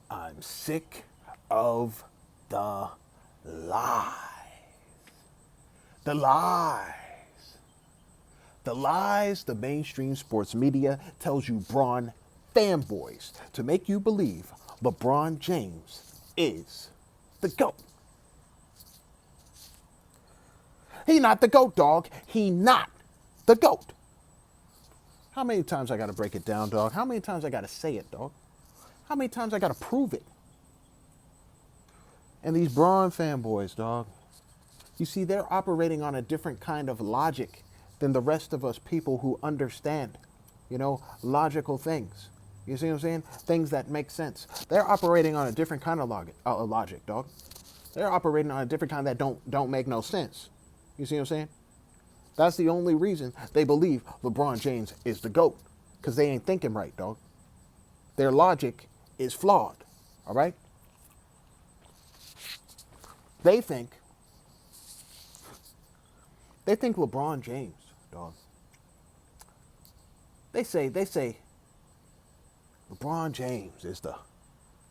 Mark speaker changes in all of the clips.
Speaker 1: I'm sick of the lies. The lies. The lies the mainstream sports media tells you Bron fanboys to make you believe LeBron James is the GOAT. He not the GOAT, dog. He not the GOAT. How many times I gotta break it down, dog? How many times I gotta say it, dog? How many times I gotta prove it? And these Bron fanboys, dog, you see, they're operating on a different kind of logic than the rest of us people who understand, logical things. You see what I'm saying? Things that make sense. They're operating on a different kind of logic, dog. They're operating on a different kind that don't make no sense. You see what I'm saying? That's the only reason they believe LeBron James is the GOAT, because they ain't thinking right, dog. Their logic is flawed, all right? They think LeBron James, dog. They say LeBron James is the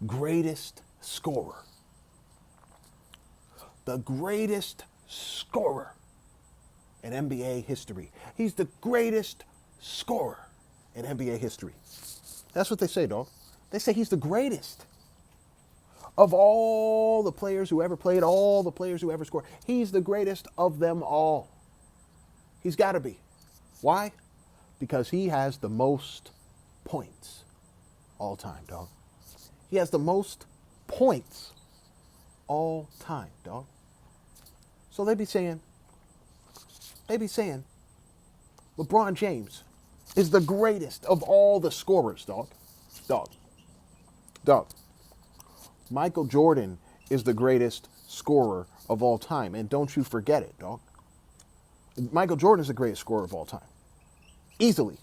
Speaker 1: greatest scorer. The greatest scorer in NBA history. He's the greatest scorer in NBA history. That's what they say, dog. They say he's the greatest of all the players who ever played, all the players who ever scored. He's the greatest of them all. He's got to be. Why? Because he has the most points all time, dog. He has the most points all time, dog. So they be saying, LeBron James is the greatest of all the scorers, dog. Dog. Michael Jordan is the greatest scorer of all time. And don't you forget it, dog. Michael Jordan is the greatest scorer of all time. Easily,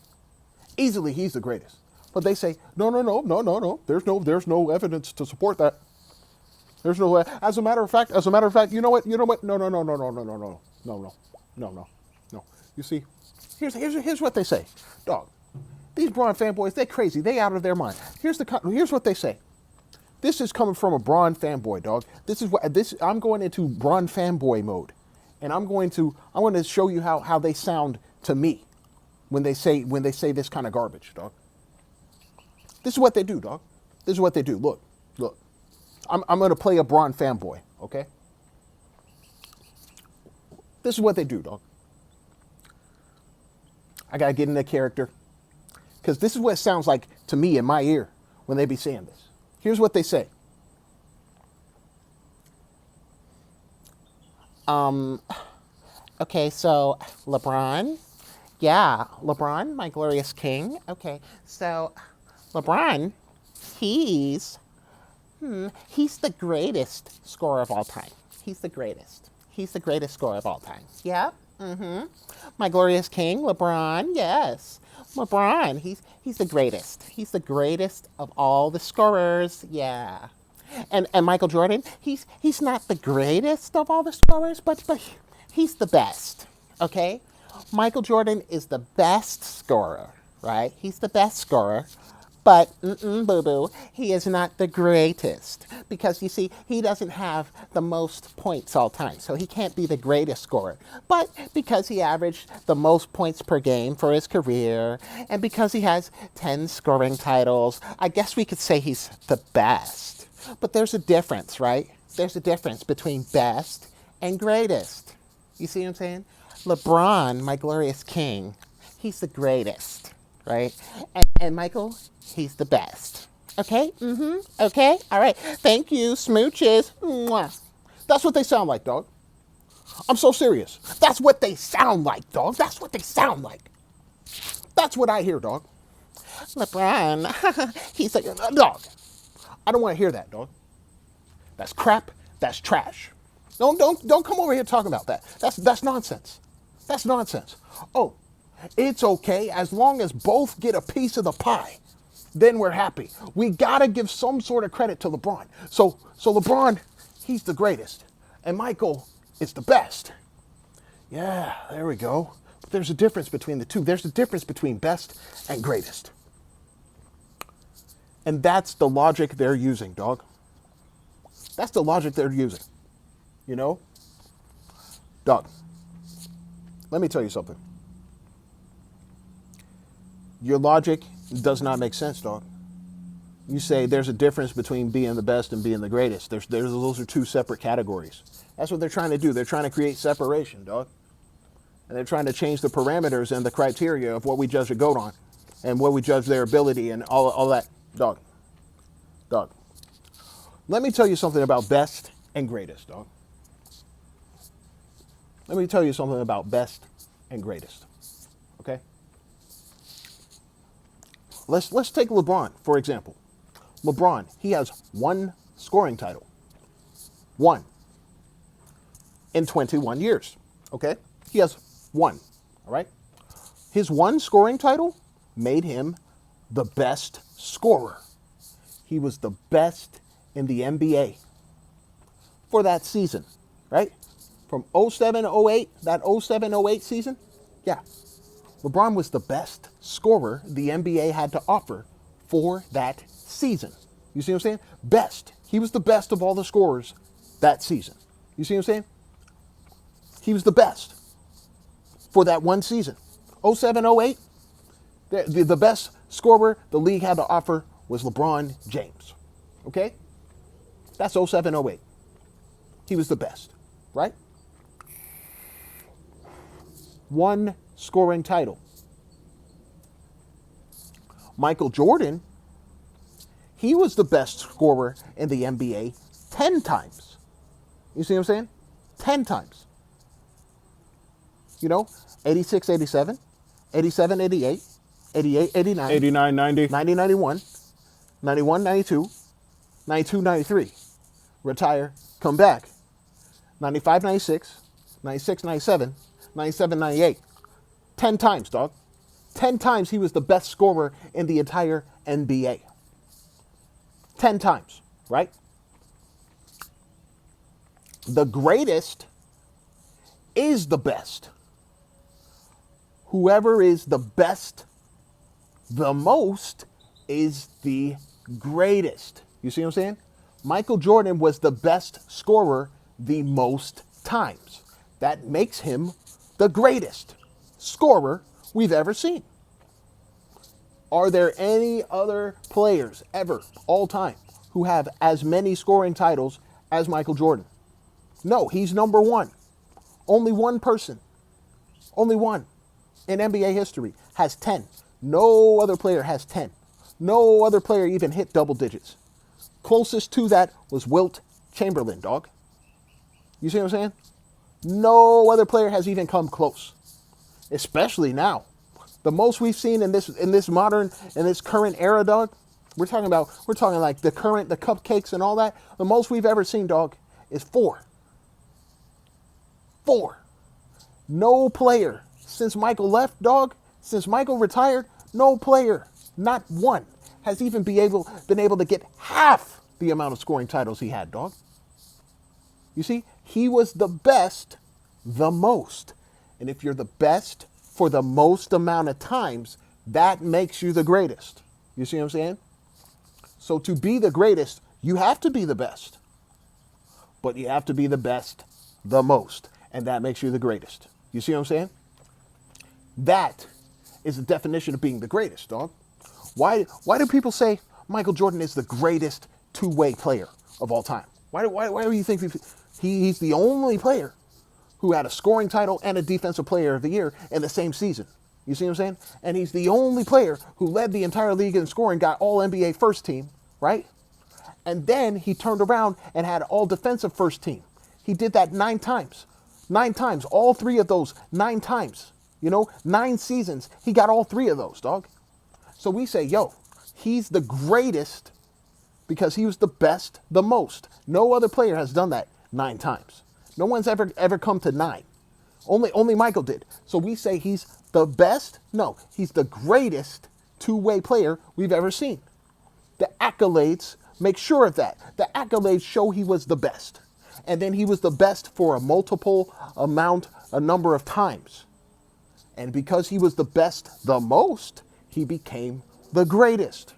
Speaker 1: he's the greatest. But they say, no. There's no evidence to support that. There's no. As a matter of fact, you know what? No. You see, here's what they say, dog. These Bron fanboys, they're crazy. They out of their mind. Here's what they say. This is coming from a Bron fanboy, dog. I'm going into Bron fanboy mode, and I'm going to show you how they sound to me when they say this kind of garbage, dog. This is what they do, dog. This is what they do. Look. I'm going to play a Bron fanboy, okay? This is what they do, dog. I got to get in the character, because this is what it sounds like to me in my ear when they be saying this. Here's what they say. Okay, so LeBron, my glorious king. Okay, so LeBron, he's the greatest scorer of all time. He's the greatest. He's the greatest scorer of all time. Yeah. My glorious king, LeBron. Yes, LeBron. He's the greatest. He's the greatest of all the scorers. Yeah. And Michael Jordan, he's not the greatest of all the scorers, but he's the best. Okay? Michael Jordan is the best scorer, right? He's the best scorer. But, boo-boo, he is not the greatest. Because, you see, he doesn't have the most points all time. So he can't be the greatest scorer. But because he averaged the most points per game for his career, and because he has 10 scoring titles, I guess we could say he's the best. But there's a difference, right? There's a difference between best and greatest. You see what I'm saying? LeBron, my glorious king, he's the greatest, right? And Michael, he's the best. Okay? Okay? All right. Thank you. Smooches. Mwah. That's what they sound like, dog. I'm so serious. That's what they sound like, dog. That's what they sound like. That's what I hear, dog. LeBron, he's like, dog. I don't want to hear that, dog. That's crap. That's trash. Don't come over here talking about that. That's nonsense. That's nonsense. Oh, it's okay as long as both get a piece of the pie. Then we're happy. We gotta give some sort of credit to LeBron. So LeBron, he's the greatest, and Michael is the best. Yeah, there we go. But there's a difference between the two. There's a difference between best and greatest. And that's the logic they're using, dog. That's the logic they're using. You know? Dog, let me tell you something. Your logic does not make sense, dog. You say there's a difference between being the best and being the greatest. Those are two separate categories. That's what they're trying to do. They're trying to create separation, dog. And they're trying to change the parameters and the criteria of what we judge a goat on and what we judge their ability and all that. Dog. Dog. Let me tell you something about best and greatest, dog. Let me tell you something about best and greatest. Okay? Let's take LeBron, for example. LeBron, he has one scoring title. One. In 21 years. Okay? He has one. All right? His one scoring title made him the best scorer. He was the best in the NBA for that season. Right? From 07-08, that 07-08 season. Yeah. LeBron was the best scorer the NBA had to offer for that season. You see what I'm saying? Best. He was the best of all the scorers that season. You see what I'm saying? He was the best for that one season. 07-08, the best scorer the league had to offer was LeBron James. Okay? That's 07-08. He was the best, right? One scoring title. Michael Jordan, he was the best scorer in the NBA 10 times. You see what I'm saying? 10 times. You know, 86, 87, 87, 88, 88, 89,
Speaker 2: 89, 90.
Speaker 1: 90, 91, 91, 92, 92, 93. Retire, come back. 95, 96, 96, 97, 97, 98. 10 times, dog. 10 times he was the best scorer in the entire NBA. 10 times, right? The greatest is the best. Whoever is the best the most is the greatest. You see what I'm saying? Michael Jordan was the best scorer the most times. That makes him the greatest scorer we've ever seen. Are there any other players ever, all time, who have as many scoring titles as Michael Jordan? No, he's number one. Only one person, only one in NBA history has 10. No other player has 10. No other player even hit double digits. Closest to that was Wilt Chamberlain, dog. You see what I'm saying? No other player has even come close, especially now. The most we've seen in this current era, dog. We're talking like the cupcakes and all that. The most we've ever seen, dog, is 4. 4. No player since Michael left, dog, since Michael retired, no player, not one, has even been able to get half the amount of scoring titles he had, dog. You see, he was the best the most. And if you're the best for the most amount of times, that makes you the greatest. You see what I'm saying? So to be the greatest, you have to be the best. But you have to be the best the most. And that makes you the greatest. You see what I'm saying? That is the definition of being the greatest, dog. Why do people say Michael Jordan is the greatest two-way player of all time? Why do you think he's the only player who had a scoring title and a defensive player of the year in the same season? You see what I'm saying? And he's the only player who led the entire league in scoring, got all NBA first team, right? And then he turned around and had all defensive first team. He did that 9 times. 9 times. All 3 of those 9 times. 9 seasons. He got all 3 of those, dog. So we say, yo, he's the greatest because he was the best the most. No other player has done that 9 times. No one's ever come to 9. Only Michael did. So we say he's the best? No, he's the greatest two-way player we've ever seen. The accolades make sure of that. The accolades show he was the best. And then he was the best for a number of times. And because he was the best the most, he became the greatest.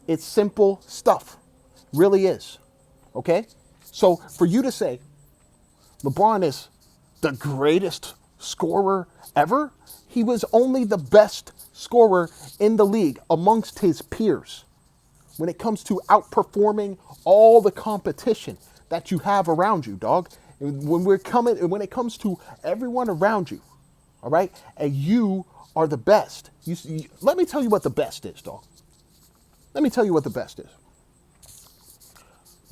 Speaker 1: It's simple stuff. Really is. Okay? So for you to say LeBron is the greatest scorer ever, he was only the best scorer in the league amongst his peers when it comes to outperforming all the competition that you have around you, dog. When it comes to everyone around you, all right, and you are the best. Let me tell you what the best is, dog. Let me tell you what the best is.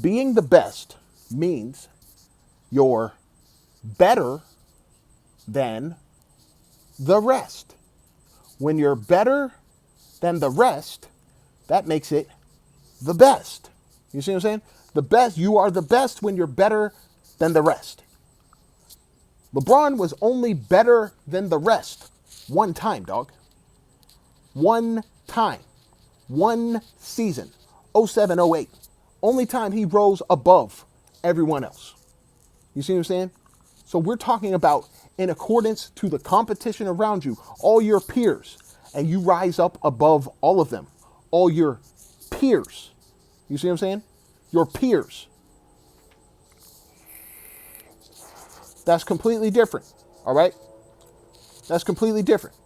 Speaker 1: Being the best means you're better than the rest. When you're better than the rest, that makes it the best. You see what I'm saying? The best, you are the best when you're better than the rest. LeBron was only better than the rest one time, dog. One time. One season. 07-08. Only time he rose above everyone else. You see what I'm saying? So we're talking about in accordance to the competition around you, all your peers, and you rise up above all of them, all your peers. You see what I'm saying? Your peers. That's completely different, all right? That's completely different.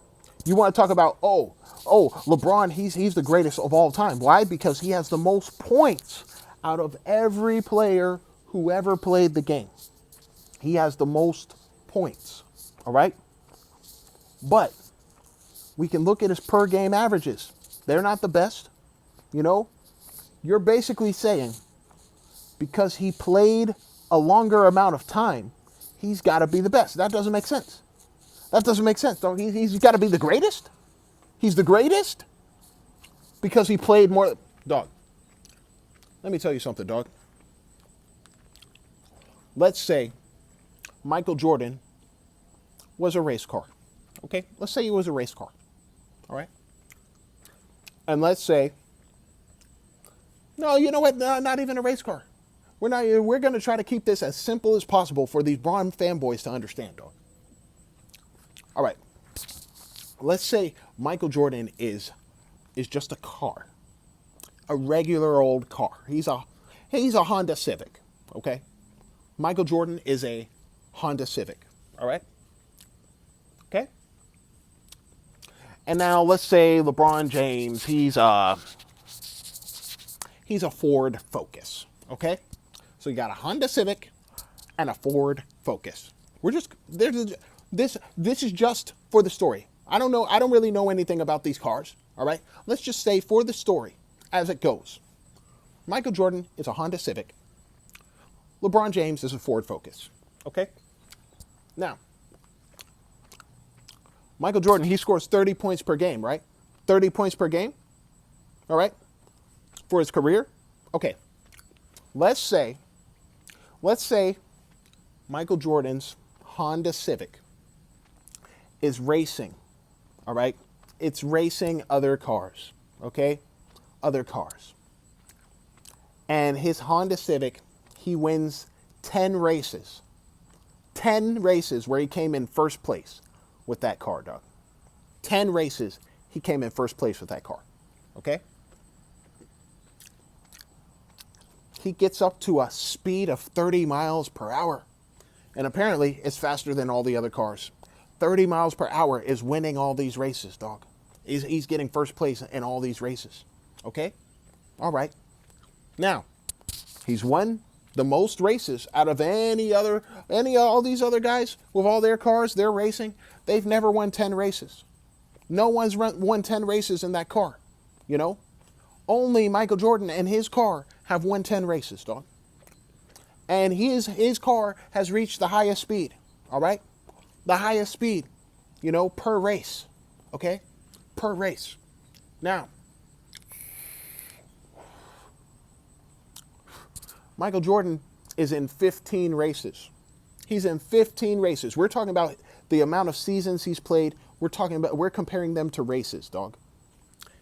Speaker 1: You want to talk about, LeBron, he's the greatest of all time. Why? Because he has the most points out of every player who ever played the game. He has the most points, all right? But we can look at his per game averages. They're not the best, you know? You're basically saying because he played a longer amount of time, he's got to be the best. That doesn't make sense. That doesn't make sense. So he's got to be the greatest? He's the greatest? Because he played more. Dog, let me tell you something, dog. Let's say Michael Jordan was a race car. Okay? Let's say he was a race car. All right? And let's say, no, you know what? No, not even a race car. We're going to try to keep this as simple as possible for these Bron fanboys to understand, dog. All right. Let's say Michael Jordan is just a car. A regular old car. He's a Honda Civic, okay? Michael Jordan is a Honda Civic, all right? Okay? And now let's say LeBron James, he's a Ford Focus, okay? So you got a Honda Civic and a Ford Focus. This is just for the story. I don't really know anything about these cars, all right? Let's just say for the story as it goes. Michael Jordan is a Honda Civic. LeBron James is a Ford Focus, okay? Now, Michael Jordan, he scores 30 points per game, right? 30 points per game, all right? For his career. Okay, let's say Michael Jordan's Honda Civic is racing, all right? It's racing other cars, okay? Other cars. And his Honda Civic, he wins 10 races. 10 races where he came in first place with that car, dog. 10 races he came in first place with that car, okay? He gets up to a speed of 30 miles per hour. And apparently, it's faster than all the other cars. 30 miles per hour is winning all these races, dog. He's getting first place in all these races. Okay? All right. Now, he's won the most races out of all these other guys with all their cars, they're racing. They've never won 10 races. No one's won 10 races in that car, you know? Only Michael Jordan and his car have won 10 races, dog. And his car has reached the highest speed, all right? The highest speed, you know, per race, okay? Per race. Now, Michael Jordan is in 15 races. He's in 15 races. We're talking about the amount of seasons he's played. We're comparing them to races, dog.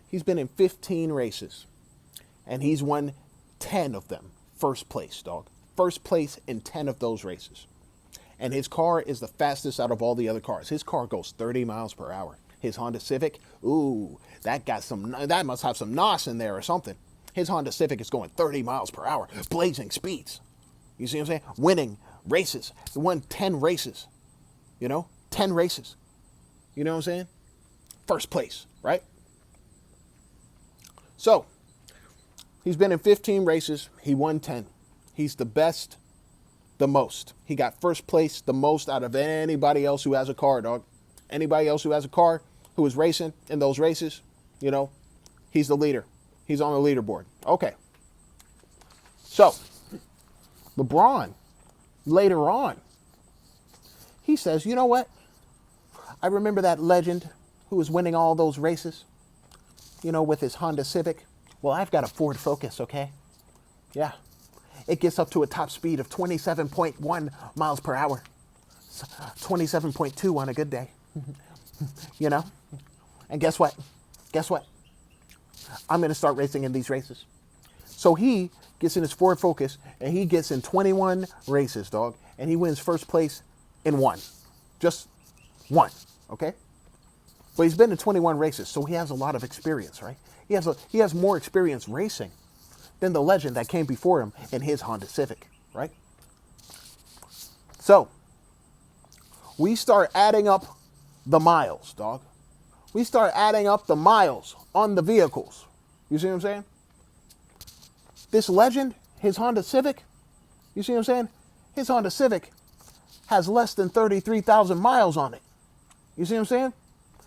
Speaker 1: He's been in 15 races, and he's won 10 of them. First place, dog. First place in 10 of those races. And his car is the fastest out of all the other cars. His car goes 30 miles per hour. His Honda Civic, ooh, that must have some NOS in there or something. His Honda Civic is going 30 miles per hour, blazing speeds. You see what I'm saying? Winning races. He won 10 races. 10 races. You know what I'm saying? First place, right? So, he's been in 15 races. He won 10. He's the best, the most. He got first place the most out of anybody else who has a car, dog. Anybody else who has a car, who is racing in those races, he's the leader. He's on the leaderboard. Okay. So, LeBron, later on, he says, you know what? I remember that legend who was winning all those races, with his Honda Civic. Well, I've got a Ford Focus, okay? Yeah. It gets up to a top speed of 27.1 miles per hour. 27.2 on a good day. And guess what? I'm going to start racing in these races. So he gets in his Ford Focus, and he gets in 21 races, dog. And he wins first place in one. Just one, okay? But he's been in 21 races, so he has a lot of experience, right? He has more experience racing than the legend that came before him in his Honda Civic, right? So, we start adding up the miles, dog. We start adding up the miles on the vehicles. You see what I'm saying? This legend, his Honda Civic, you see what I'm saying? His Honda Civic has less than 33,000 miles on it. You see what I'm saying?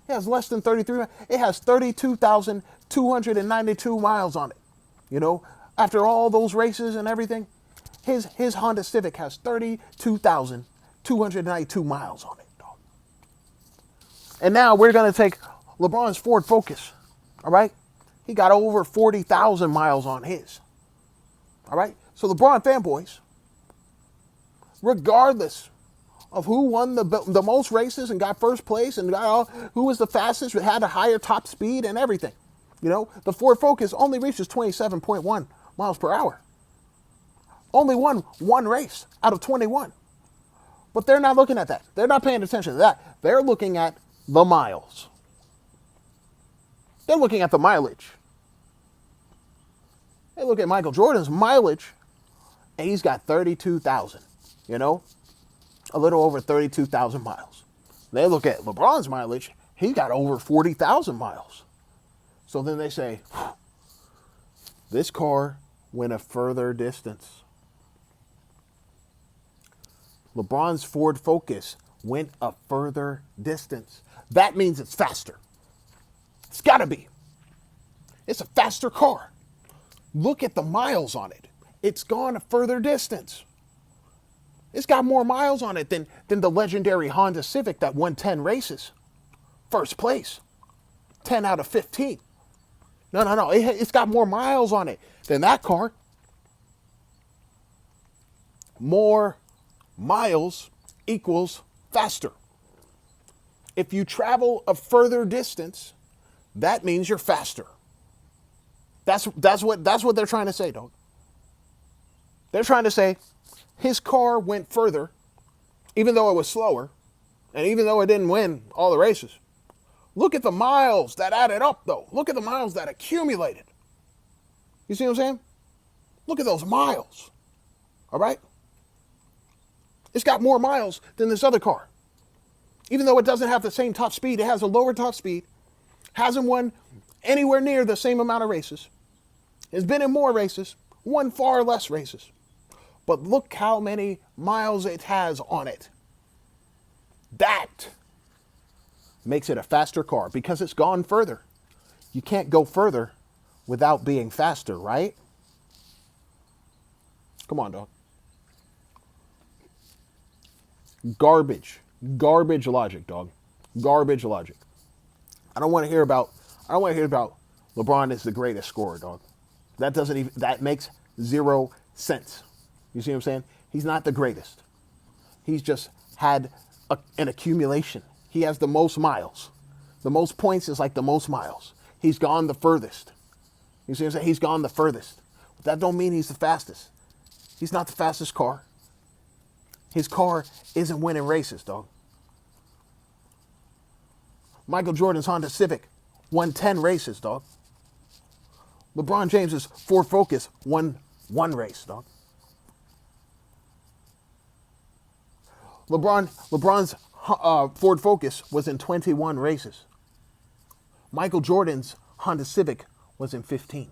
Speaker 1: It has less than 33. It has 32,292 miles on it. After all those races and everything, his Honda Civic has 32,292 miles on it, dog. And now we're going to take LeBron's Ford Focus, all right? He got over 40,000 miles on his, all right? So LeBron fanboys, regardless of who won the most races and got first place and who was the fastest, had a higher top speed and everything, the Ford Focus only reaches 27.1 miles per hour. Only won one race out of 21. But they're not looking at that. They're not paying attention to that. They're looking at the miles. They're looking at the mileage. They look at Michael Jordan's mileage, and he's got 32,000, a little over 32,000 miles. They look at LeBron's mileage, he got over 40,000 miles. So then they say, this car went a further distance. LeBron's Ford Focus went a further distance. That means it's faster. It's got to be. It's a faster car. Look at the miles on it. It's gone a further distance. It's got more miles on it than the legendary Honda Civic that won 10 races. First place. 10 out of 15. No. It's got more miles on it than that car. More miles equals faster. If you travel a further distance, that means you're faster. That's what they're trying to say, dog. They're trying to say his car went further, even though it was slower, and even though it didn't win all the races. Look at the miles that added up, though. Look at the miles that accumulated. You see what I'm saying? Look at those miles. All right? It's got more miles than this other car. Even though it doesn't have the same top speed, it has a lower top speed, hasn't won anywhere near the same amount of races, has been in more races, won far less races. But look how many miles it has on it. That makes it a faster car because it's gone further. You can't go further without being faster, right? Come on, dog. Garbage logic, dog. Garbage logic. I don't want to hear about LeBron is the greatest scorer, dog. That makes 0 sense. You see what I'm saying? He's not the greatest. He's just had an accumulation. He has the most miles. The most points is like the most miles. He's gone the furthest. You see what I'm saying? He's gone the furthest. But that don't mean he's the fastest. He's not the fastest car. His car isn't winning races, dog. Michael Jordan's Honda Civic won 10 races, dog.
Speaker 2: LeBron James's Ford Focus won one race, dog. LeBron's Ford Focus was in 21 races. Michael Jordan's Honda Civic was in 15.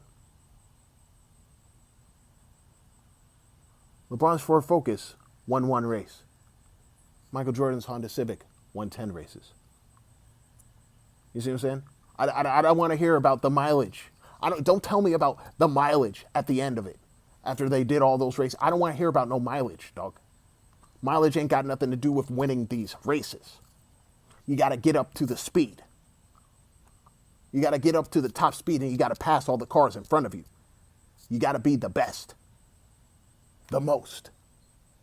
Speaker 2: LeBron's Ford Focus won one race. Michael Jordan's Honda Civic won 10 races. You see what I'm saying? I don't want to hear about the mileage. Don't tell me about the mileage at the end of it. After they did all those races. I don't want to hear about no mileage, dog. Mileage ain't got nothing to do with winning these races. You got to get up to the speed. You got to get up to the top speed and you got to pass all the cars in front of you. You got to be the best. The most.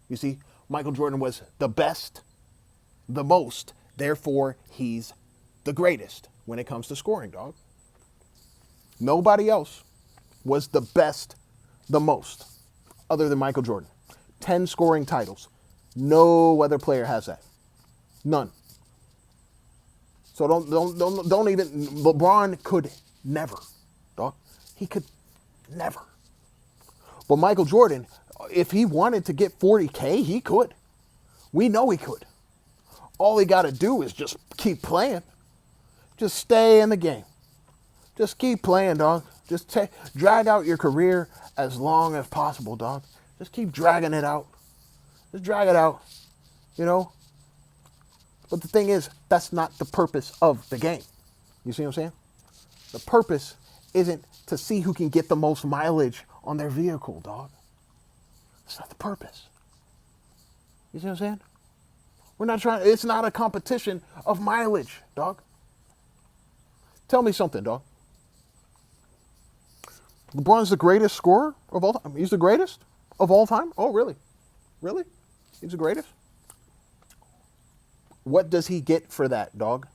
Speaker 2: You see, Michael Jordan was the best, the most. Therefore, he's the greatest when it comes to scoring, dog. Nobody else was the best, the most, other than Michael Jordan. 10 scoring titles. No other player has that. None. So don't even. LeBron could never, dog. He could never. But Michael Jordan, if he wanted to get 40K, he could. We know he could. All he got to do is just keep playing. Just stay in the game. Just keep playing, dog. Just drag out your career as long as possible, dog. Just keep dragging it out. Just drag it out, you know? But the thing is, that's not the purpose of the game. You see what I'm saying? The purpose isn't to see who can get the most mileage on their vehicle, dog. That's not the purpose. You see what I'm saying? We're not trying, it's not a competition of mileage, dog. Tell me something, dog. LeBron's the greatest scorer of all time. He's the greatest of all time? Oh, really? Really? He's the greatest? What does he get for that, dog?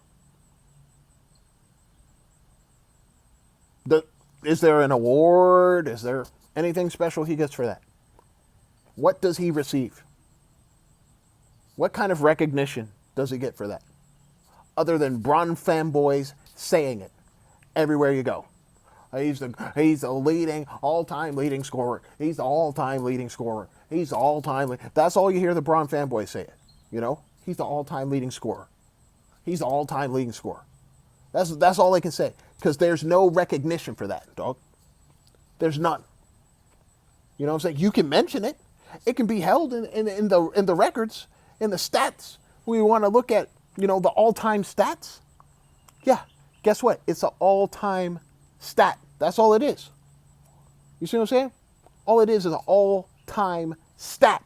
Speaker 2: Is there an award? Is there anything special he gets for that? What does he receive? What kind of recognition does he get for that? Other than Bron fanboys saying it everywhere you go. He's the leading, all-time leading scorer. He's the all-time leading scorer. He's the all-time. That's all you hear the Bron fanboys say it. You know, he's the all-time leading scorer. He's the all-time leading scorer. That's all they can say because there's no recognition for that, dog. There's none. You know what I'm saying? You can mention it. It can be held in the records, in the stats. We want to look at, you know, the all-time stats. Yeah. Guess what? It's an all-time stat. That's all it is. You see what I'm saying? All it is an all-time stat.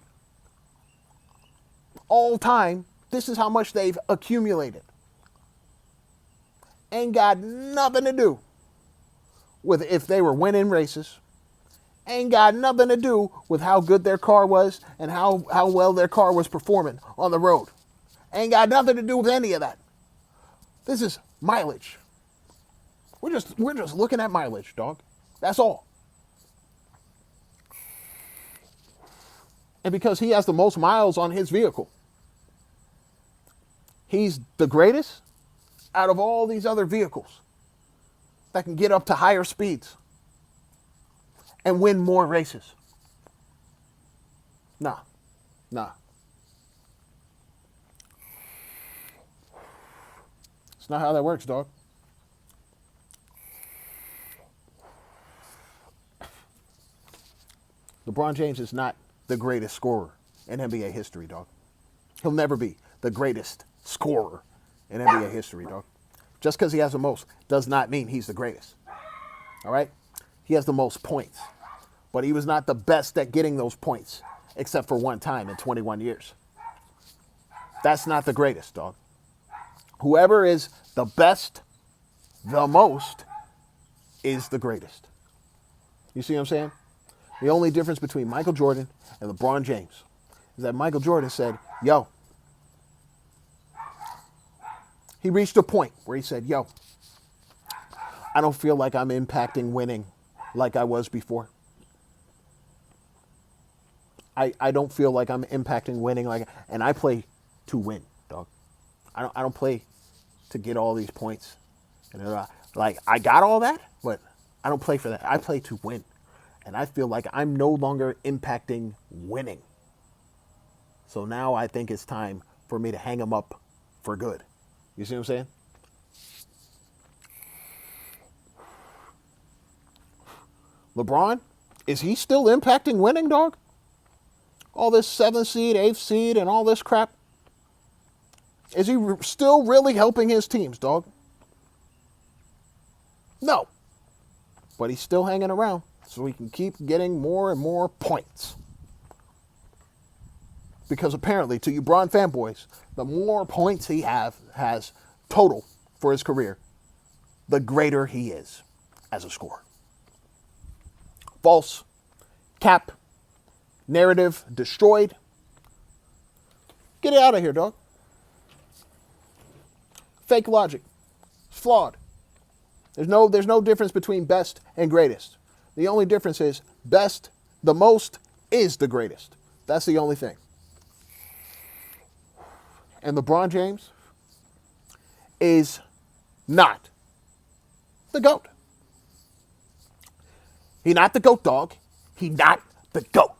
Speaker 2: All time, this is how much they've accumulated. Ain't got nothing to do with if they were winning races. Ain't got nothing to do with how good their car was and how well their car was performing on the road. Ain't got nothing to do with any of that. This is mileage. We're just looking at mileage, dog. That's all. And because he has the most miles on his vehicle, he's the greatest out of all these other vehicles that can get up to higher speeds and win more races. Nah. It's not how that works, dog. LeBron James is not the greatest scorer in NBA history, dog. He'll never be the greatest scorer in NBA history, dog. Just because he has the most does not mean he's the greatest. All right? He has the most points. But he was not the best at getting those points, except for one time in 21 years. That's not the greatest, dog. Whoever is the best, the most, is the greatest. You see what I'm saying? The only difference between Michael Jordan and LeBron James is that Michael Jordan said, yo. He reached a point where he said, yo, I don't feel like I'm impacting winning like I was before. I don't feel like I'm impacting winning and I play to win, dog. I don't play to get all these points. And I got all that, but I don't play for that. I play to win. And I feel like I'm no longer impacting winning. So now I think it's time for me to hang him up for good. You see what I'm saying? LeBron, is he still impacting winning, dog? All this 7th seed, 8th seed, and all this crap? Is he still really helping his teams, dog? No. But he's still hanging around so he can keep getting more and more points. Because apparently, to you Bron fanboys, the more points he has total for his career, the greater he is as a scorer. False. Cap. Narrative destroyed. Get it out of here, dog. Fake logic. It's flawed. There's no difference between best and greatest. The only difference is best, the most, is the greatest. That's the only thing. And LeBron James is not the GOAT. He not the GOAT, dog. He not the GOAT.